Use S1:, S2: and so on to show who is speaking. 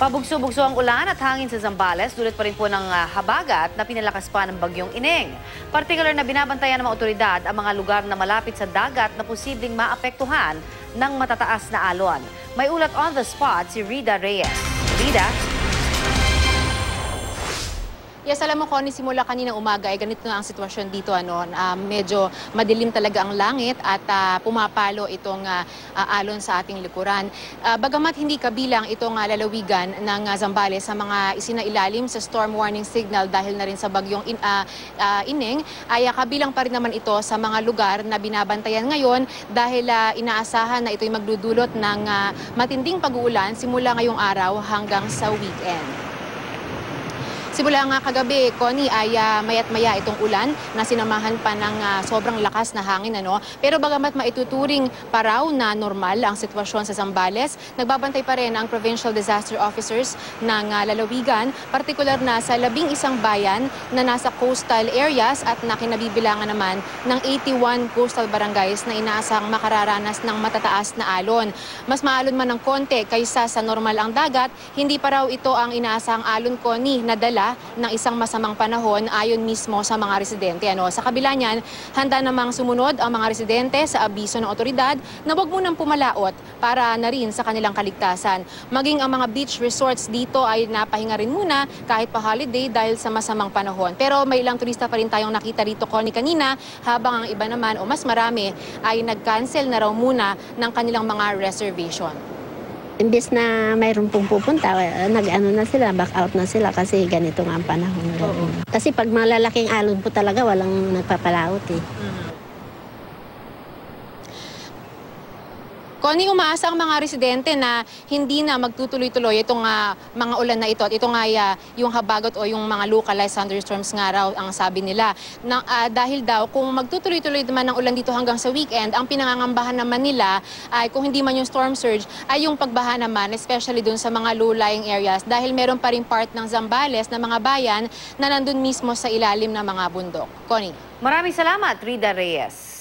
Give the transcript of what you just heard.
S1: Pabugso-bugso ang ulan at hangin sa Zambales, dulot pa rin po ng habagat na pinalakas pa ng bagyong Ineng. Partikular na binabantayan ng mga otoridad ang mga lugar na malapit sa dagat na posibleng maapektuhan ng matataas na alon. May ulat on the spot si Rida Reyes. Rida?
S2: Yes, alam mo, Connie, simula kaninang umaga ay ganito na ang sitwasyon dito. Medyo madilim talaga ang langit at pumapalo itong alon sa ating likuran. Bagamat hindi kabilang itong lalawigan ng Zambales sa mga isinailalim sa storm warning signal dahil na rin sa bagyong Ineng, ay kabilang pa rin naman ito sa mga lugar na binabantayan ngayon dahil inaasahan na ito'y magdudulot ng matinding pag-uulan simula ngayong araw hanggang sa weekend. Simula nga kagabi, Connie, ay mayat-maya itong ulan na sinamahan pa ng sobrang lakas na hangin. Pero bagamat maituturing pa raw na normal ang sitwasyon sa Zambales, nagbabantay pa rin ang provincial disaster officers ng lalawigan, partikular na sa 11 bayan na nasa coastal areas at na kinabibilangan naman ng 81 coastal barangays na inaasang makararanas ng matataas na alon. Mas maalon man ng konti kaysa sa normal ang dagat, hindi pa raw ito ang inaasang alon, Connie, na dala ng isang masamang panahon ayon mismo sa mga residente. Sa kabila niyan, handa namang sumunod ang mga residente sa abiso ng otoridad na huwag munang pumalaot para na rin sa kanilang kaligtasan. Maging ang mga beach resorts dito ay napahinga rin muna kahit pa holiday dahil sa masamang panahon. Pero may ilang turista pa rin tayong nakita rito, Connie, kanina, habang ang iba naman o mas marami ay nag-cancel na raw muna ng kanilang mga reservation.
S3: Imbes na mayroon pong pupunta, nag-ano na sila, back out na sila kasi ganito nga ang panahon. Kasi pag malalaking alon po talaga, walang nagpapalaot eh.
S2: Connie, umaasa ang mga residente na hindi na magtutuloy-tuloy itong mga ulan na ito. At ito nga yung habagat o yung mga localized thunderstorms nga raw ang sabi nila. Dahil daw kung magtutuloy-tuloy naman ang ulan dito hanggang sa weekend, ang pinangangambahan naman nila ay kung hindi man yung storm surge, ay yung pagbaha naman, especially dun sa mga low-lying areas. Dahil meron pa rin part ng Zambales na mga bayan na nandun mismo sa ilalim ng mga bundok. Connie.
S1: Maraming salamat, Rida Reyes.